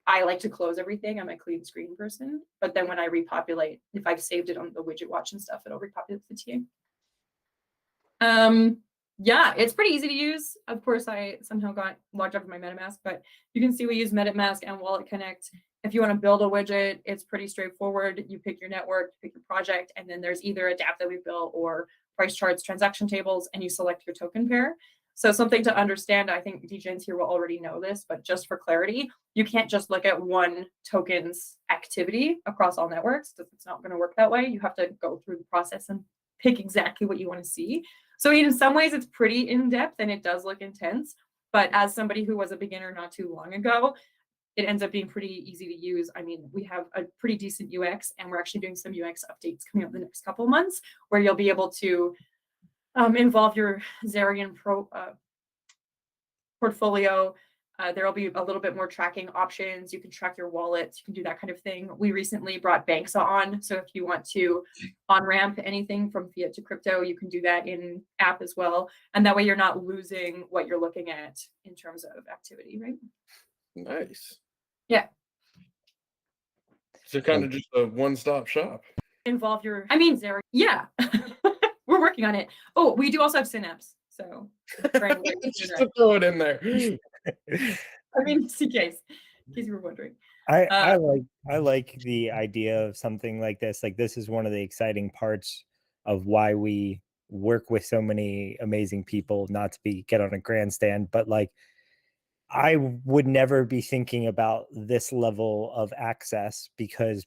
I like to close everything. I'm a clean screen person, but then when I repopulate, if I've saved it on the widget watch and stuff, it'll repopulate the TA. Yeah, it's pretty easy to use. Of course, I somehow got logged up in my MetaMask, but you can see we use MetaMask and Wallet Connect. If you want to build a widget, it's pretty straightforward. You pick your network, pick your project, and then there's either a dApp that we built or price charts, transaction tables, and you select your token pair. So something to understand, I think DJs here will already know this, but just for clarity, you can't just look at one token's activity across all networks. It's not going to work that way. You have to go through the process and pick exactly what you want to see. So in some ways, it's pretty in-depth and it does look intense. But as somebody who was a beginner not too long ago, it ends up being pretty easy to use. I mean, we have a pretty decent UX, and we're actually doing some UX updates coming up in the next couple of months where you'll be able to involve your Zarian portfolio. There'll be a little bit more tracking options. You can track your wallets. You can do that kind of thing. We recently brought Banxa on. So if you want to on-ramp anything from fiat to crypto, you can do that in app as well. And that way you're not losing what you're looking at in terms of activity, right?
Nice.
Yeah.
So kind of just a one-stop shop.
Involve your, I mean, Zara. Yeah. We're working on it. Oh, we do also have Synapse. So
just to throw it in there.
I mean, just in case you were wondering.
I like the idea of something like this. Like, this is one of the exciting parts of why we work with so many amazing people, not to get on a grandstand, but like, I would never be thinking about this level of access, because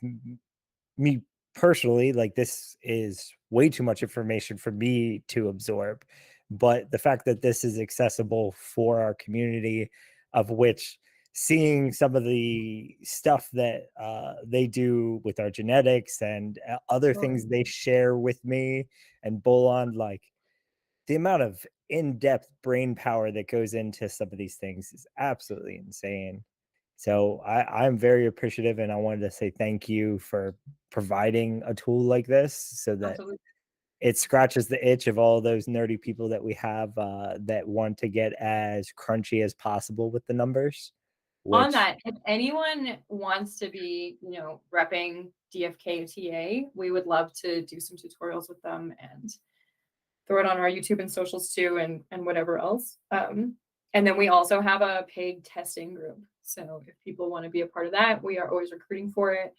me personally, like, this is way too much information for me to absorb. But the fact that this is accessible for our community, of which seeing some of the stuff that they do with our genetics and other things they share with me and Bolon, like, the amount of in-depth brain power that goes into some of these things is absolutely insane. So I'm very appreciative, and I wanted to say thank you for providing a tool like this so that
Absolutely.
it scratches the itch of all those nerdy people that we have that want to get as crunchy as possible with the numbers.
On that, if anyone wants to be, repping DFK TA, we would love to do some tutorials with them and throw it on our YouTube and socials too, and whatever else. And then we also have a paid testing group. So if people want to be a part of that, we are always recruiting for it.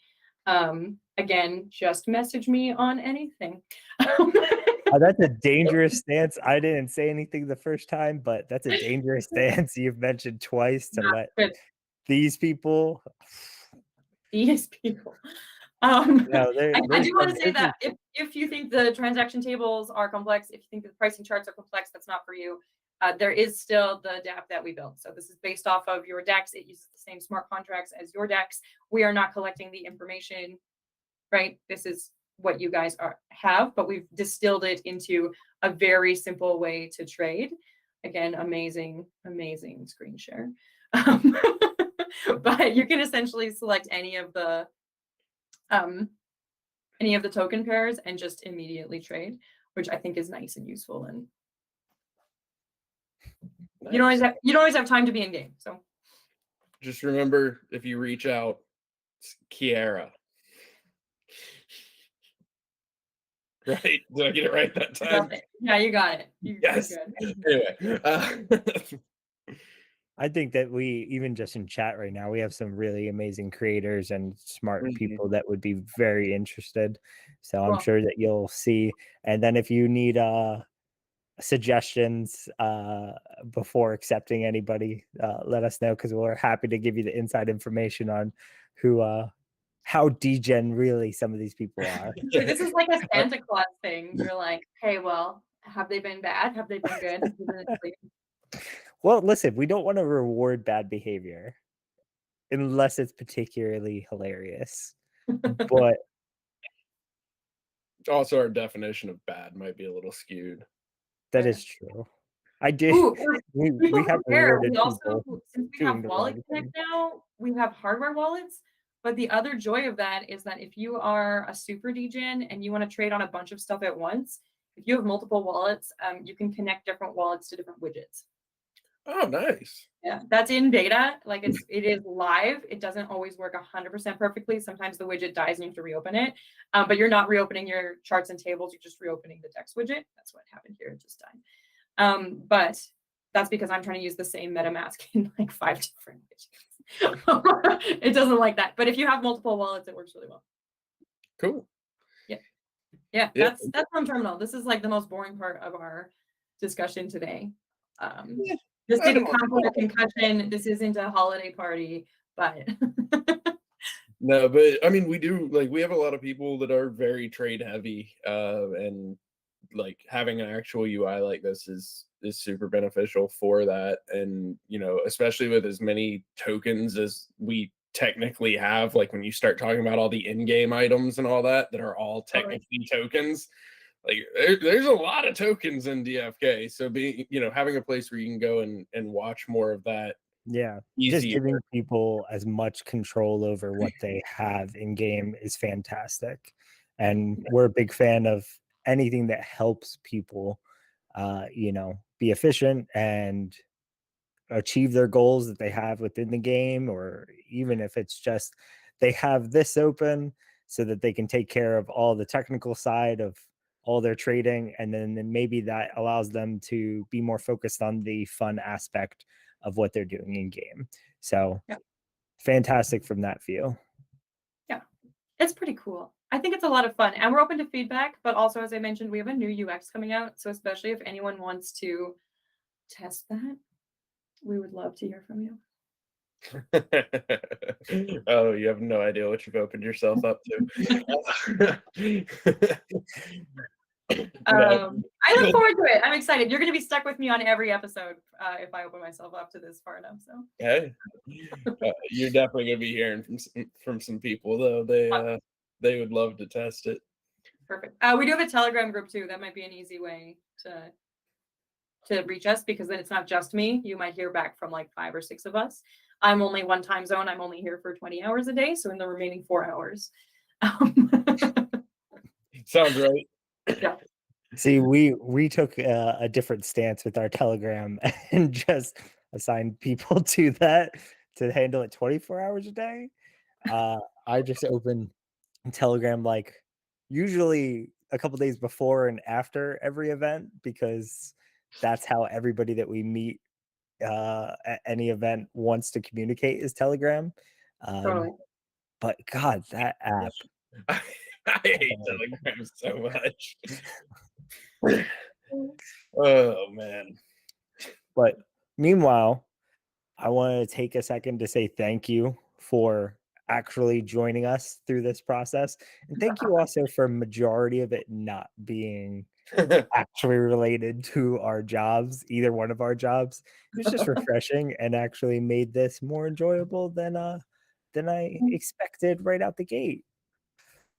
Again, just message me on anything.
That's a dangerous stance. I didn't say anything the first time, but that's a dangerous stance you've mentioned twice to let these people.
These people. I do want to say that if you think the transaction tables are complex, if you think the pricing charts are complex, that's not for you. There is still the DApp that we built. So this is based off of your DEX. It uses the same smart contracts as your DEX. We are not collecting the information, right? This is what you guys have, but we've distilled it into a very simple way to trade. Again, amazing screen share. But you can essentially select any of the token pairs and just immediately trade, which I think is nice and useful. And nice. You don't always have time to be in game. So
just remember, if you reach out, it's Ceara. Right? Did I get it right that time?
Yeah, you got it.
Yes. Anyway.
I think that we, even just in chat right now, we have some really amazing creators and smart people that would be very interested. So I'm sure that you'll see. And then if you need suggestions before accepting anybody, let us know, because we're happy to give you the inside information on how degen really some of these people are.
This is like a Santa Claus thing. You're like, hey, well, have they been bad? Have they been good?
Well, listen, we don't want to reward bad behavior unless it's particularly hilarious. But
also, our definition of bad might be a little skewed.
That is true. I did. We have
rewarded people. Since we have Wallet Connect now, we have hardware wallets. But the other joy of that is that if you are a super degen and you want to trade on a bunch of stuff at once, if you have multiple wallets, you can connect different wallets to different widgets.
Oh, nice.
Yeah, that's in beta. Like it is live. It doesn't always work 100% perfectly. Sometimes the widget dies and you have to reopen it. But you're not reopening your charts and tables. You're just reopening the DEX widget. That's what happened here. It just died. But that's because I'm trying to use the same MetaMask in like 5 different widgets. It doesn't like that. But if you have multiple wallets, it works really well.
Cool.
Yeah. That's on terminal. This is like the most boring part of our discussion today. This didn't come from a concussion. This isn't a holiday party, but
no, but I mean, we have a lot of people that are very trade heavy, and like having an actual UI like this is super beneficial for that. And especially with as many tokens as we technically have, like when you start talking about all the in-game items and all that are all technically tokens. Like there's a lot of tokens in DFK, so having a place where you can go and watch more of that.
Yeah, just giving people as much control over what they have in game is fantastic, and we're a big fan of anything that helps people, be efficient and achieve their goals that they have within the game, or even if it's just they have this open so that they can take care of all the technical side of all their trading, and then maybe that allows them to be more focused on the fun aspect of what they're doing in game. So fantastic from that view.
Yeah, it's pretty cool. I think it's a lot of fun, and we're open to feedback, but also, as I mentioned, we have a new UX coming out. So especially if anyone wants to test that, we would love to hear from you.
Oh, you have no idea what you've opened yourself up to.
I look forward to it. I'm excited. You're going to be stuck with me on every episode if I open myself up to this far enough. So
hey, you're definitely going to be hearing from some people, though. They would love to test it.
Perfect. We do have a Telegram group too. That might be an easy way to to reach us, because then it's not just me. You might hear back from like 5 or 6 of us. I'm only one time zone. I'm only here for 20 hours a day. So in the remaining 4 hours.
Sounds right.
Yeah.
See, we took a different stance with our Telegram and just assigned people to that to handle it 24 hours a day. I just open Telegram like usually a couple days before and after every event, because that's how everybody that we meet at any event wants to communicate is Telegram.
Totally.
But God, that app.
I hate Telegram so much. Oh man.
But meanwhile, I want to take a second to say thank you for actually joining us through this process. And thank you also for majority of it not being actually related to our jobs, either one of our jobs. It was just refreshing and actually made this more enjoyable than I expected right out the gate.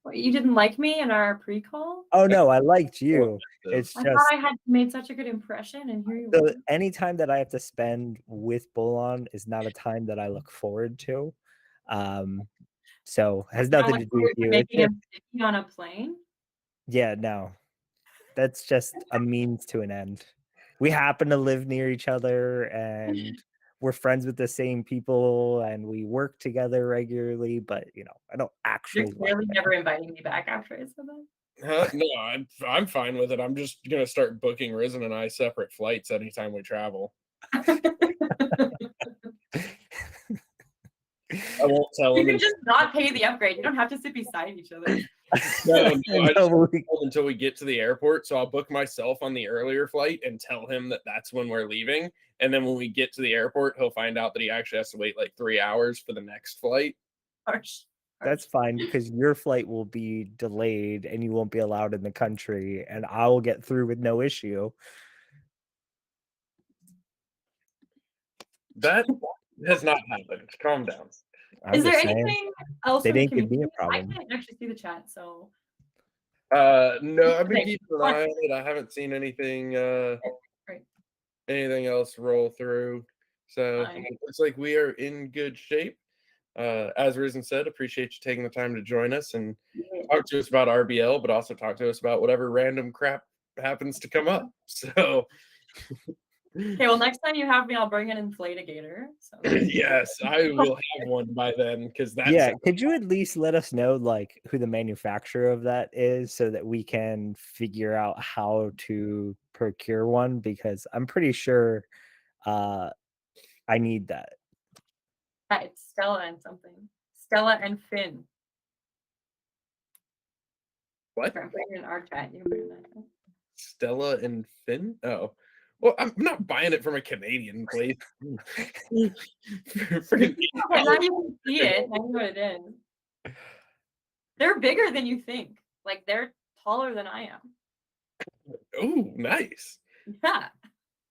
What, you didn't like me in our pre-call?
Oh no, I liked you. It's
I
just
thought I had made such a good impression, and here you
so
are.
any time that I have to spend with Bullon is not a time that I look forward to. So has
You don't
nothing
look
to do
forward
with
to
you.
making him sticky on a plane?
Yeah, no. That's just a means to an end. We happen to live near each other and we're friends with the same people and we work together regularly, but I don't actually
You're clearly never inviting me back after I said that.
No, I'm fine with it. I'm just gonna start booking Risen and I separate flights anytime we travel. I won't tell
You
him
can just not pay the upgrade. You don't have to sit beside each other.
no, I just won't tell him until we get to the airport. So I'll book myself on the earlier flight and tell him that that's when we're leaving. And then when we get to the airport, he'll find out that he actually has to wait like 3 hours for the next flight.
Harsh.
That's fine because your flight will be delayed and you won't be allowed in the country and I will get through with no issue.
That has not happened. Calm down.
Is there anything else
They
from the
didn't give me a
community? I
problem.
can't actually see the chat, so
No, I've been
Okay,
keeping an eye on it. I haven't seen anything
great.
anything else roll through. So
Fine.
it looks like we are in good shape. As Risen said, appreciate you taking the time to join us and talk to us about RBL, but also talk to us about whatever random crap happens to come up. So
Okay, well, next time you have me, I'll bring an inflatator. So
yes, I will have one by then because that's
Yeah, could you at least let us know like who the manufacturer of that is so that we can figure out how to procure one, because I'm pretty sure I need that.
yeah, it's Stella and something. Stella and Finn.
what?
I'm putting it in our chat. You can put it in that chat.
Stella and Finn? Oh. Well, I'm not buying it from a Canadian place.
Okay, now you can see it. Now you know what it is. They're bigger than you think. Like, they're taller than I am.
Oh, nice.
Yeah.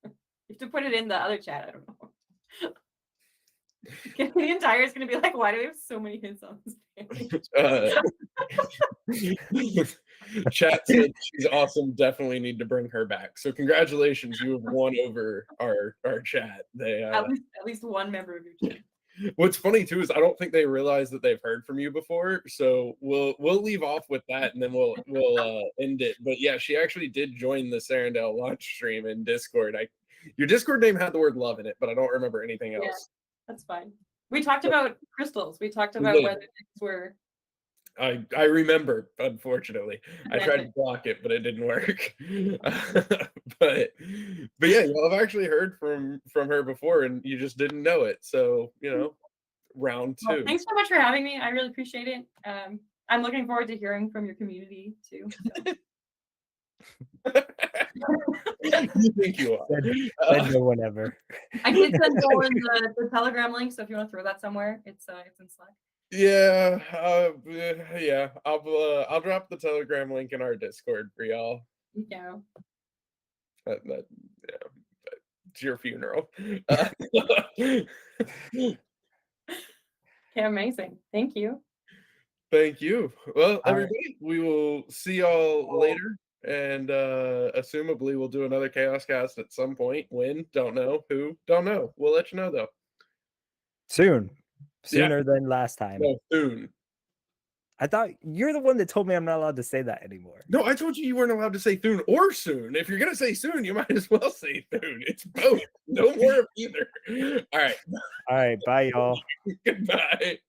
You have to put it in the other chat. I don't know. Canadian Tire is going to be like, why do we have so many hits on this page?
Chat said she's awesome. Definitely need to bring her back. So congratulations, you have won over our chat. They
at least one member of your chat.
What's funny too is I don't think they realize that they've heard from you before. So we'll leave off with that and then we'll end it. But yeah, she actually did join the Sarandale launch stream in Discord. Your Discord name had the word love in it, but I don't remember anything else.
Yeah, that's fine. We talked about crystals. We talked about whether things were.
I remember, unfortunately. I tried to block it, but it didn't work. but yeah, y'all have actually heard from her before and you just didn't know it. So, round 2.
Well, thanks so much for having me. I really appreciate it. I'm looking forward to hearing from your community too. So.
You think you are?
No one ever.
I did send Nolan the Telegram link, so if you want to throw that somewhere, it's in Slack.
Yeah, yeah. I'll drop the Telegram link in our Discord for y'all.
Yeah.
Yeah, it's your funeral.
Okay, amazing. Thank you.
Thank you. Well, everybody, we will see y'all later. and assumably we'll do another Chaos Cast at some point. When? Don't know. Who? Don't know. We'll let you know though.
Soon.
Yeah.
Sooner than last time.
No, soon.
I thought you're the one that told me I'm not allowed to say that anymore.
No, I told you weren't allowed to say soon or soon. If you're gonna say soon, you might as well say soon. It's both. No more of either. All right.
All right. Bye, y'all.
Goodbye.